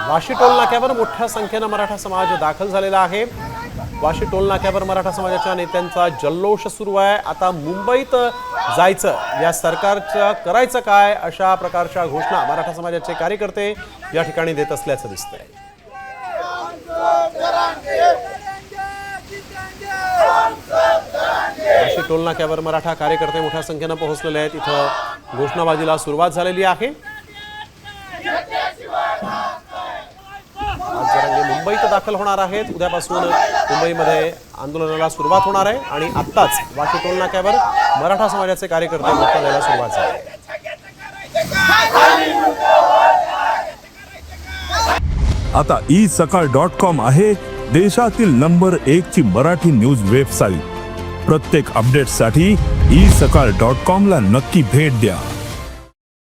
Vashi toll नाक्यावर मोठ्या संख्येने मराठा समाज दाखल झालेला आहे। वाशी टोल नाक्यावर मराठा समाजाच्या नेत्यांचा जल्लोष सुरू आहे। आता मुंबईत जायचं, या सरकारचं करायचं काय, अशा प्रकारच्या घोषणा मराठा समाजाचे कार्यकर्ते या ठिकाणी देत असल्याचं दिसतंय। वाशी टोल नाक्यावर मराठा कार्यकर्ते मोठ्या संख्येने पोहोचलेले आहेत। इथं घोषणाबाजीला सुरुवात झालेली आहे। आज जरांगे मुंबईत दाखल होणार आहेत। उद्यापासून मुंबईमध्ये आंदोलनाला सुरुवात होणार आहे आणि आत्ताच वाशी टोल नाक्यावर मराठा समाजाचे कार्यकर्ते घोषणा द्यायला सुरुवात झाली। आता isakal.com आहे देशातील नंबर 1 ची मराठी न्यूज वेबसाईट। प्रत्येक अपडेटसाठी isakal.com ला नक्की भेट द्या।